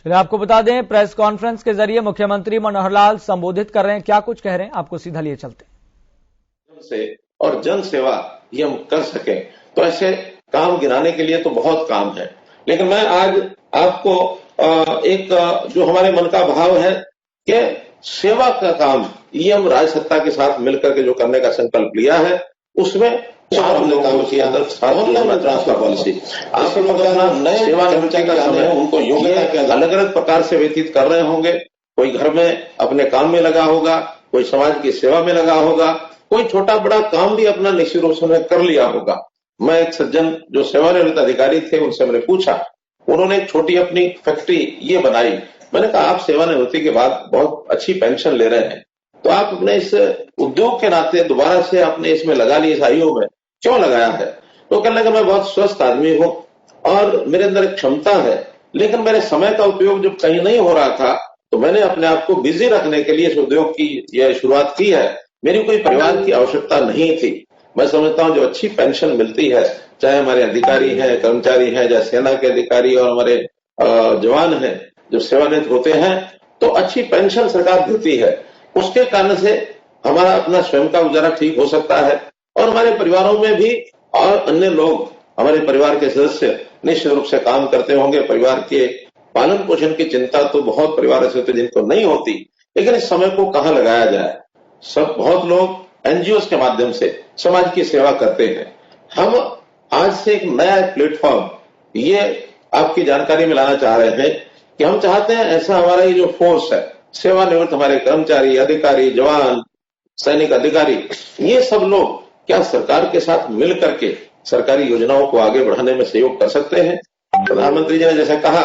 चलिए आपको बता दें, प्रेस कॉन्फ्रेंस के जरिए मुख्यमंत्री मनोहर लाल संबोधित कर रहे हैं। क्या कुछ कह रहे हैं आपको सीधा लिए चलते से और जन सेवा ये हम कर सके, तो ऐसे काम गिनाने के लिए तो बहुत काम है। लेकिन मैं आज आपको एक जो हमारे मन का भाव है कि सेवा का काम ये हम राज्य सत्ता के साथ मिलकर के जो करने का संकल्प लिया है, उसमें हमने काम किया। ट्रांसफर पॉलिसी आप लोग अपना नए सेवा निवृत्ति का समय उनको योग्यता के अलग अलग प्रकार से व्यतीत कर रहे होंगे। कोई घर में अपने काम में लगा होगा, कोई समाज की सेवा में लगा होगा, कोई छोटा बड़ा काम भी अपना निश्चित रूप से कर लिया होगा। मैं एक सज्जन जो सेवानिवृत्त अधिकारी थे उनसे मैंने पूछा, उन्होंने एक छोटी अपनी फैक्ट्री ये बनाई। मैंने कहा आप सेवानिवृत्ति के बाद बहुत अच्छी पेंशन ले रहे हैं, तो आप अपने इस उद्योग के नाते दोबारा से अपने इसमें लगा ली, इस आयु में क्यों लगाया है? तो कहने लगा मैं बहुत स्वस्थ आदमी हूँ और मेरे अंदर एक क्षमता है, लेकिन मेरे समय का उपयोग जब कहीं नहीं हो रहा था तो मैंने अपने आप को बिजी रखने के लिए इस उद्योग की यह शुरुआत की है। मेरी कोई परिवार की आवश्यकता नहीं थी। मैं समझता हूँ जो अच्छी पेंशन मिलती है, चाहे हमारे अधिकारी हैं, कर्मचारी हैं, चाहे सेना के अधिकारी और हमारे जवान हैं जो सेवानिवृत्त होते हैं, तो अच्छी पेंशन सरकार देती है। उसके कारण से हमारा अपना स्वयं का गुजारा ठीक हो सकता है और हमारे परिवारों में भी और अन्य लोग, हमारे परिवार के सदस्य निश्चित रूप से काम करते होंगे। परिवार के पालन पोषण की चिंता तो बहुत परिवार ऐसे होते जिनको नहीं होती, लेकिन इस समय को कहाँ लगाया जाए? बहुत लोग एनजीओ के माध्यम से समाज की सेवा करते हैं। हम आज से एक नया प्लेटफॉर्म ये आपकी जानकारी में लाना चाह रहे हैं कि हम चाहते हैं ऐसा हमारा ये जो फोर्स है, सेवानिवृत्त हमारे कर्मचारी, अधिकारी, जवान, सैनिक अधिकारी, ये सब लोग क्या सरकार के साथ मिल करके सरकारी योजनाओं को आगे बढ़ाने में सहयोग कर सकते हैं? प्रधानमंत्री जी ने जैसे कहा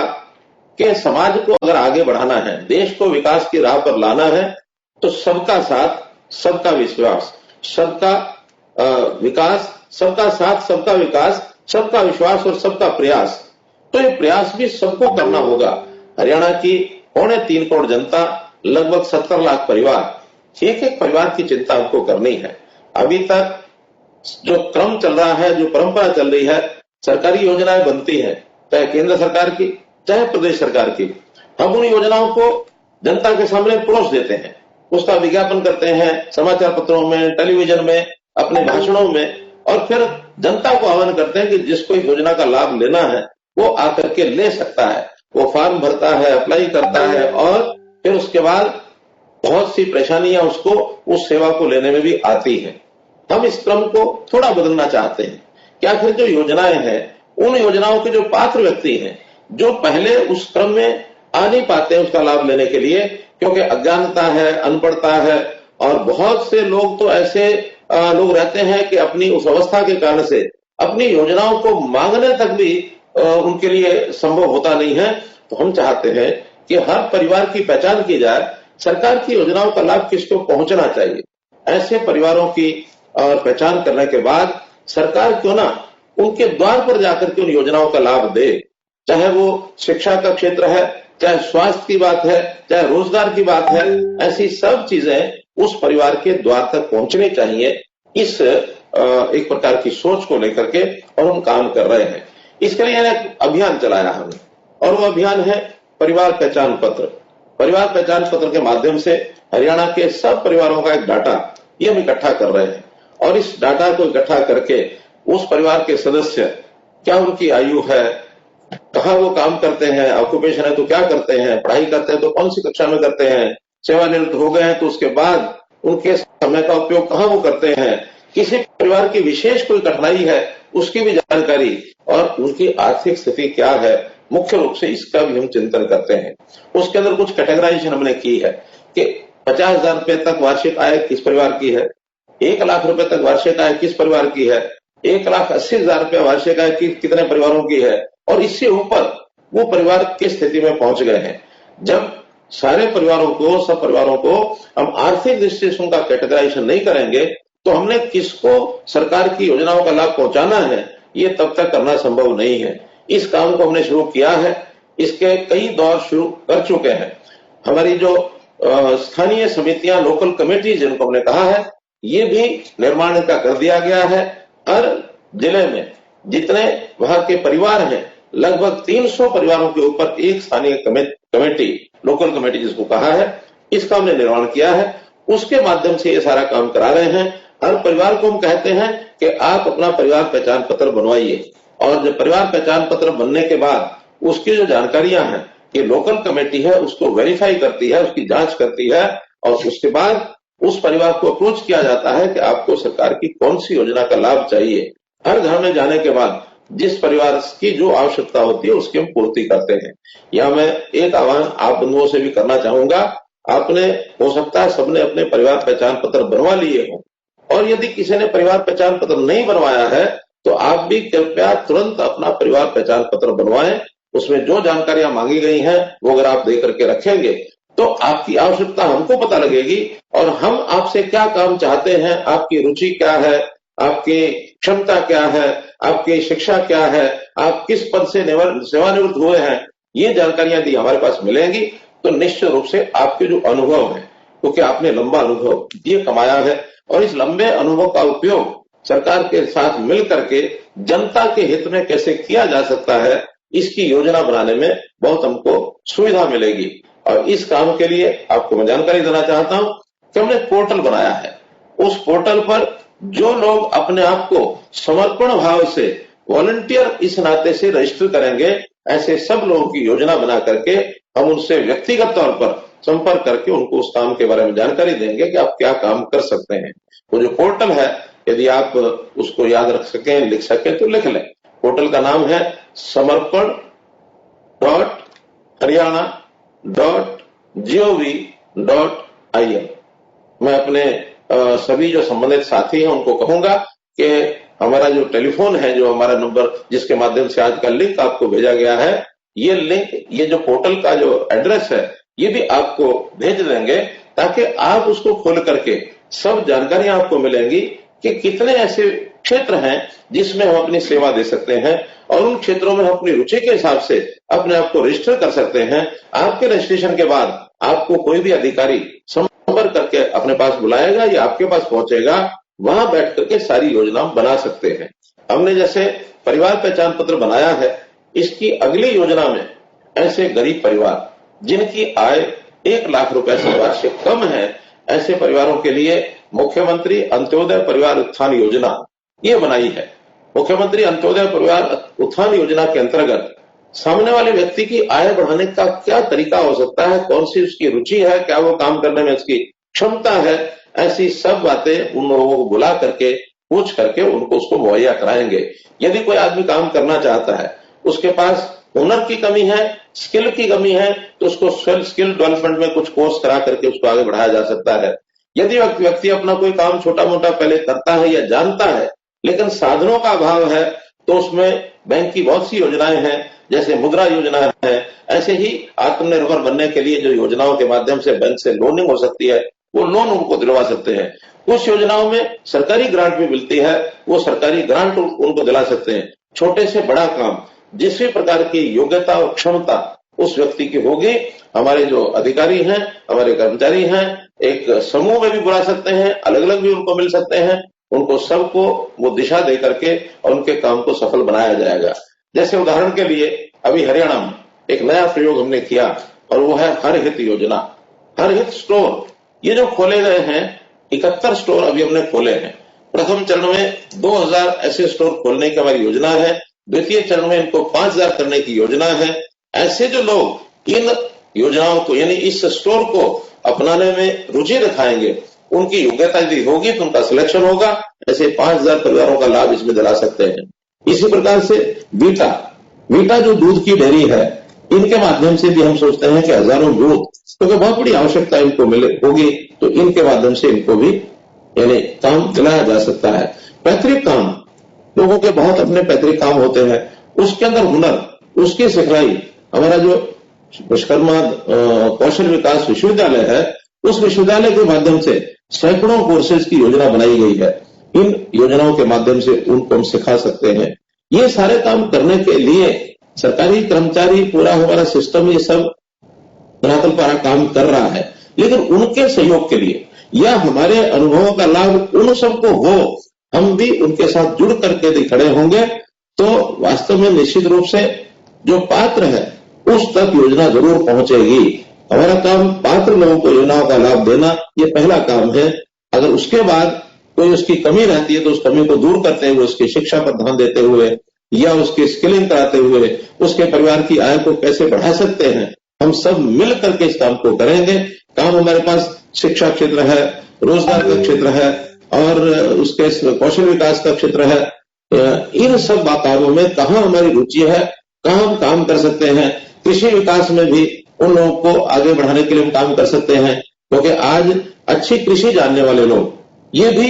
कि समाज को अगर आगे बढ़ाना है, देश को विकास की राह पर लाना है, तो सबका साथ, सबका विश्वास, सबका विकास, सबका साथ, सबका विकास, सबका विश्वास और सबका प्रयास। तो ये प्रयास भी सबको करना होगा। हरियाणा की 3.25 करोड़ जनता, लगभग 70 लाख परिवार, एक एक परिवार की चिंता हमको करनी है। अभी तक जो क्रम चल रहा है, जो परंपरा चल रही है, सरकारी योजनाएं बनती हैं, चाहे केंद्र सरकार की, चाहे प्रदेश सरकार की, हम उन योजनाओं को जनता के सामने परोस देते हैं, उसका विज्ञापन करते हैं समाचार पत्रों में, टेलीविजन में, अपने भाषणों में, और फिर जनता को आह्वान करते हैं कि जिसको योजना का लाभ लेना है वो आकर के ले सकता है। वो फॉर्म भरता है, अप्लाई करता है और फिर उसके बाद बहुत सी परेशानियां उसको उस सेवा को लेने में भी आती हैं। हम इस क्रम को थोड़ा बदलना चाहते हैं कि आखिर जो योजनाएं हैं, उन योजनाओं के जो पात्र व्यक्ति हैं, जो पहले उस क्रम में आ नहीं पाते हैं उसका लाभ लेने के लिए, क्योंकि अज्ञानता है, अनपढ़ता है, और बहुत से लोग तो ऐसे लोग रहते हैं कि अपनी उस अवस्था के कारण से अपनी योजनाओं को मांगने तक भी उनके लिए संभव होता नहीं है। तो हम चाहते हैं कि हर परिवार की पहचान की जाए, सरकार की योजनाओं का लाभ किसको पहुंचना चाहिए। ऐसे परिवारों की पहचान करने के बाद सरकार क्यों ना उनके द्वार पर जाकर के उन योजनाओं का लाभ दे, चाहे वो शिक्षा का क्षेत्र है, चाहे स्वास्थ्य की बात है, चाहे रोजगार की बात है, ऐसी सब चीजें उस परिवार के द्वार तक पहुंचनी चाहिए। इस एक प्रकार की सोच को लेकर के और हम काम कर रहे हैं। इसके लिए एक अभियान चलाया हमने, और वो अभियान है परिवार पहचान पत्र। परिवार पहचान पत्र के माध्यम से हरियाणा के सब परिवारों का एक डाटा ये हम इकट्ठा कर रहे हैं, और इस डाटा को इकट्ठा करके उस परिवार के सदस्य, क्या उनकी आयु है, कहाँ वो काम करते हैं, ऑक्यूपेशन है तो क्या करते हैं, पढ़ाई करते हैं तो कौन सी कक्षा में करते हैं, सेवानिवृत्त हो गए हैं तो उसके बाद उनके समय का उपयोग कहाँ वो करते हैं, किसी परिवार की विशेष कोई कठिनाई है उसकी भी जानकारी, और उनकी आर्थिक स्थिति क्या है, मुख्य रूप से इसका भी हम चिंतन करते हैं। उसके अंदर कुछ कैटेगराइजेशन हमने की है कि 50,000 रुपए तक वार्षिक आय किस परिवार की है, 1 लाख रुपए तक वार्षिक आय किस परिवार की है, 1,80,000 रुपए वार्षिक आय कितने परिवारों की है, और इससे ऊपर वो परिवार किस स्थिति में पहुंच गए हैं। जब सारे परिवारों को, सब परिवारों को हम आर्थिक दृष्टि से उनका कैटेगराइजेशन नहीं करेंगे, तो हमने किसको सरकार की योजनाओं का लाभ पहुंचाना है ये तब तक करना संभव नहीं है। इस काम को हमने शुरू किया है, इसके कई दौर शुरू कर चुके हैं। हमारी जो स्थानीय समितियां, लोकल कमेटी जिनको हमने कहा है, ये भी निर्माण का कर दिया गया है। हर जिले में जितने वहां के परिवार हैं लगभग 300 परिवारों के ऊपर एक स्थानीय कमेटी, लोकल कमेटी जिसको कहा है, इसका हमने निर्माण किया है। उसके माध्यम से ये सारा काम करा रहे हैं। हर परिवार को हम कहते हैं कि आप अपना परिवार पहचान पत्र बनवाइए, और जब परिवार पहचान पत्र बनने के बाद उसकी जो जानकारियां हैं, ये लोकल कमेटी है उसको वेरीफाई करती है, उसकी जांच करती है, और उसके बाद उस परिवार को अप्रोच किया जाता है कि आपको सरकार की कौन सी योजना का लाभ चाहिए। हर घर में जाने के बाद जिस परिवार की जो आवश्यकता होती है उसकी हम पूर्ति करते हैं। या मैं एक आह्वान आप बंधुओं से भी करना चाहूंगा, आपने हो सकता है सबने अपने परिवार पहचान पत्र बनवा लिए हो, और यदि किसी ने परिवार पहचान पत्र नहीं बनवाया है तो आप भी कृपया तुरंत अपना परिवार पहचान पत्र बनवाएं। उसमें जो जानकारियां मांगी गई हैं वो अगर आप दे करके रखेंगे तो आपकी आवश्यकता हमको पता लगेगी, और हम आपसे क्या काम चाहते हैं, आपकी रुचि क्या है, आपकी क्षमता क्या है, आपकी शिक्षा क्या है, आप किस पद से सेवानिवृत्त हुए हैं, ये जानकारियां यदि हमारे पास मिलेंगी तो निश्चित रूप से आपके जो अनुभव है, क्योंकि आपने लंबा अनुभव ये कमाया है, और इस लंबे अनुभव का उपयोग सरकार के साथ मिल करके जनता के हित में कैसे किया जा सकता है, इसकी योजना बनाने में बहुत हमको सुविधा मिलेगी। और इस काम के लिए आपको मैं जानकारी देना चाहता हूं कि हमने पोर्टल बनाया है। उस पोर्टल पर जो लोग अपने आप को समर्पण भाव से वॉलंटियर इस नाते से रजिस्टर करेंगे, ऐसे सब लोगों की योजना बना करके हम उनसे व्यक्तिगत तौर पर संपर्क करके उनको उस काम के बारे में जानकारी देंगे कि आप क्या काम कर सकते हैं। वो जो पोर्टल है, यदि आप उसको याद रख सकें, लिख सकें तो लिख लें। पोर्टल का नाम है समर्पण.हरियाणा.gov.in। मैं अपने सभी जो संबंधित साथी हैं उनको कहूंगा कि हमारा जो टेलीफोन है, जो हमारा नंबर जिसके माध्यम से आज का लिंक आपको भेजा गया है, ये लिंक, ये जो पोर्टल का जो एड्रेस है, ये भी आपको भेज देंगे, ताकि आप उसको खोल करके सब जानकारियां आपको मिलेंगी कि कितने ऐसे क्षेत्र हैं जिसमें हम अपनी सेवा दे सकते हैं, और उन क्षेत्रों में हम अपनी रुचि के हिसाब से अपने आप को रजिस्टर कर सकते हैं। आपके रजिस्ट्रेशन के बाद आपको कोई भी अधिकारी संपर्क करके अपने पास बुलाएगा या आपके पास पहुंचेगा, वहां बैठ करके सारी योजना बना सकते हैं। हमने जैसे परिवार पहचान पत्र बनाया है, इसकी अगली योजना में ऐसे गरीब परिवार जिनकी आय 1 लाख रुपए से वार्षिक कम है, ऐसे परिवारों के लिए मुख्यमंत्री अंत्योदय परिवार उत्थान योजना ये बनाई है। मुख्यमंत्री अंत्योदय परिवार उत्थान योजना के अंतर्गत सामने वाले व्यक्ति की आय बढ़ाने का क्या तरीका हो सकता है, कौन सी उसकी रुचि है, क्या वो काम करने में उसकी क्षमता है, ऐसी सब बातें उन लोगों को बुला करके पूछ करके उनको उसको मुहैया कराएंगे। यदि कोई आदमी काम करना चाहता है, उसके पास हुनर की कमी है, स्किल की कमी है, तो उसको स्किल डेवलपमेंट में कुछ कोर्स करा करके उसको आगे बढ़ाया जा सकता है। यदि व्यक्ति अपना कोई काम छोटा मोटा पहले करता है या जानता है, लेकिन साधनों का अभाव है, तो उसमें बैंक की बहुत सी योजनाएं हैं, जैसे मुद्रा योजना है। ऐसे ही आत्मनिर्भर बनने के लिए जो योजनाओं के माध्यम से बैंक से लोनिंग हो सकती है, वो लोन उनको दिलवा सकते हैं। कुछ योजनाओं में सरकारी ग्रांट भी मिलती है, वो सरकारी ग्रांट उनको दिला सकते हैं। छोटे से बड़ा काम, जिस भी प्रकार की योग्यता और क्षमता उस व्यक्ति की होगी, हमारे जो अधिकारी हैं, हमारे कर्मचारी हैं, एक समूह में भी बुला सकते हैं, अलग अलग भी उनको मिल सकते हैं, उनको सबको वो दिशा दे करके और उनके काम को सफल बनाया जाएगा। जैसे उदाहरण के लिए अभी हरियाणा में एक नया प्रयोग हमने किया, और वो है हर हित योजना। हर हित स्टोर ये जो खोले गए हैं, 71 स्टोर अभी हमने खोले हैं। प्रथम चरण में 2000 ऐसे स्टोर खोलने की हमारी योजना है। द्वितीय चरण में इनको 5000 करने की योजना है। ऐसे जो लोग इन योजनाओं को, यानी इस स्टोर को अपनाने में रुचि दिखाएंगे, उनकी योग्यता यदि होगी तो उनका सिलेक्शन होगा। ऐसे 5000 परिवारों का लाभ इसमें दिला सकते हैं। इसी प्रकार से वीटा जो दूध की डेयरी है, इनके माध्यम से भी हम सोचते हैं कि हजारों दूध, क्योंकि बहुत बड़ी आवश्यकता इनको होगी, तो इनके माध्यम से इनको भी यानी काम दिलाया जा सकता है। पैतृक काम, लोगों के बहुत अपने पैतृक काम होते हैं, उसके अंदर हुनर, उसकी सिखलाई, हमारा जो विश्वकर्मा कौशल विकास विश्वविद्यालय है, उस विश्वविद्यालय के माध्यम से सैकड़ों कोर्सेज की योजना बनाई गई है। इन योजनाओं के माध्यम से उनको हम सिखा सकते हैं। ये सारे काम करने के लिए सरकारी कर्मचारी, पूरा हमारा सिस्टम, ये सब धरातल पर काम कर रहा है, लेकिन उनके सहयोग के लिए या हमारे अनुभवों का लाभ उन सबको हो, हम भी उनके साथ जुड़ करके यदि खड़े होंगे तो वास्तव में निश्चित रूप से जो पात्र है उस तक योजना जरूर पहुंचेगी। हमारा काम पात्र लोगों को योजनाओं का लाभ देना, ये पहला काम है। अगर उसके बाद कोई उसकी कमी रहती है तो उस कमी को दूर करते हुए, उसकी शिक्षा पर ध्यान देते हुए या उसकी स्किलिंग कराते हुए उसके परिवार की आय को कैसे बढ़ा सकते हैं, हम सब मिल करके इस काम को करेंगे। काम हमारे पास शिक्षा क्षेत्र है, रोजगार का क्षेत्र है और उसके कौशल विकास का क्षेत्र है। इन सब कामों में कहाँ हमारी रुचि है, कहाँ हम काम कर सकते हैं। कृषि विकास में भी उन लोगों को आगे बढ़ाने के लिए हम काम कर सकते हैं, क्योंकि आज अच्छी कृषि जानने वाले लोग ये भी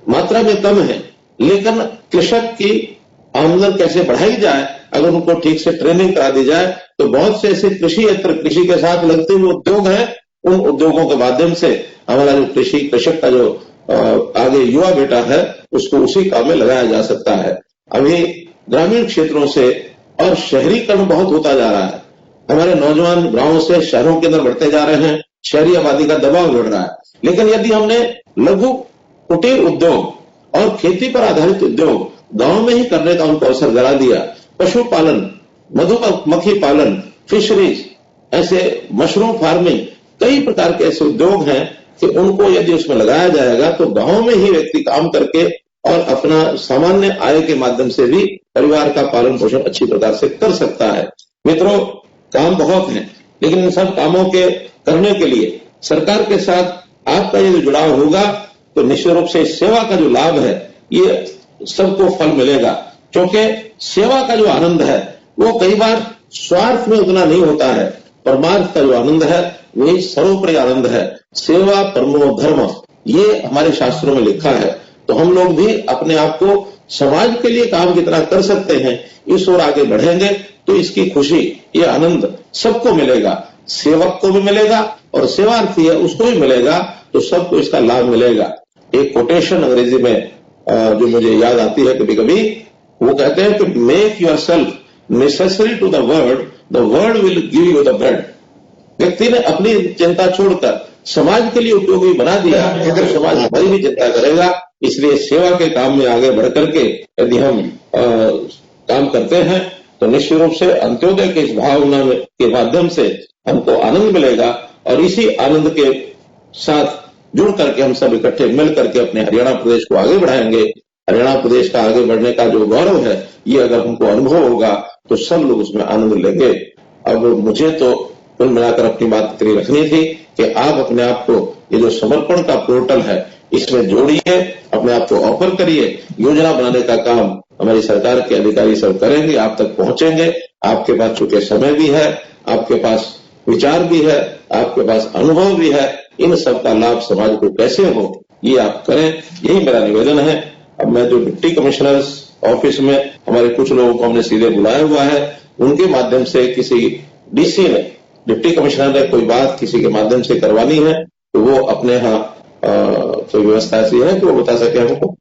मात्रा में कम है, लेकिन कृषक की आमदन कैसे बढ़ाई जाए, अगर उनको ठीक से ट्रेनिंग करा दी जाए तो बहुत से ऐसे कृषि यंत्र, कृषि के साथ लगते हुए उद्योग हैं, उन उद्योगों के माध्यम से हमारा जो कृषक का जो आगे युवा बेटा है उसको उसी काम में लगाया जा सकता है। अभी ग्रामीण क्षेत्रों से और शहरीकरण बहुत होता जा रहा है। हमारे नौजवान गांवों से शहरों के अंदर बढ़ते जा रहे हैं, शहरी आबादी का दबाव बढ़ रहा है। लेकिन यदि हमने लघु कुटीर उद्योग और खेती पर आधारित उद्योग गांव में ही करने का उनको अवसर दिला दिया, पशुपालन, मधुमक्खी पालन, फिशरीज, ऐसे मशरूम फार्मिंग, कई प्रकार के ऐसे उद्योग हैं कि उनको यदि उसमें लगाया जाएगा तो गांव में ही व्यक्ति काम करके और अपना सामान्य आय के माध्यम से भी परिवार का पालन पोषण अच्छी प्रकार से कर सकता है। मित्रों, काम बहुत है, लेकिन इन सब कामों के करने के लिए सरकार के साथ आपका ये जुड़ाव होगा तो निश्चित रूप से सेवा का जो लाभ है ये सबको फल मिलेगा। क्योंकि सेवा का जो आनंद है वो कई बार स्वार्थ में उतना नहीं होता है। परमार्थ का जो आनंद है वही सर्वोपरि आनंद है। सेवा परमो धर्म, ये हमारे शास्त्रों में लिखा है। तो हम लोग भी अपने आप को समाज के लिए काम कितना कर सकते हैं, इस ओर आगे बढ़ेंगे तो इसकी खुशी, ये आनंद सबको मिलेगा। सेवक को भी मिलेगा और सेवार्थी है उसको भी मिलेगा, तो सबको इसका लाभ मिलेगा। एक कोटेशन अंग्रेजी में जो मुझे याद आती है कभी कभी, वो कहते हैं कि make yourself necessary to the world will give you the bread. व्यक्ति ने अपनी चिंता छोड़कर समाज के लिए उपयोगी बना दिया, अगर समाज हमारी भी चिंता करेगा। इसलिए सेवा के काम में आगे बढ़ करके यदि हम काम करते हैं तो निश्चित रूप से अंत्योदय की इस भावना के माध्यम से हमको आनंद मिलेगा और इसी आनंद के साथ जुड़ करके हम सब इकट्ठे मिल करके अपने हरियाणा प्रदेश को आगे बढ़ाएंगे। हरियाणा प्रदेश का आगे बढ़ने का जो गौरव है ये अगर हमको अनुभव होगा तो सब लोग उसमें आनंद लेंगे। अब मुझे तो कुल मिलाकर अपनी बात इतनी रखनी थी कि आप अपने आप को ये जो समर्पण का पोर्टल है इसमें जोड़िए, अपने आप को ऑफर करिए। योजना बनाने का काम हमारी सरकार के अधिकारी सब करेंगे, आप तक पहुंचेंगे। आपके पास चूंकि समय भी है, आपके पास विचार भी है, आपके पास अनुभव भी है, इन सब का लाभ समाज को कैसे हो ये आप करें, यही मेरा निवेदन है। अब मैं जो डिप्टी कमिश्नर्स ऑफिस में हमारे कुछ लोगों को हमने सीधे बुलाया हुआ है, उनके माध्यम से किसी डीसी ने, डिप्टी कमिश्नर ने कोई बात किसी के माध्यम से करवानी है तो वो अपने यहाँ कोई व्यवस्था ऐसी है कि वो बता सके हमको।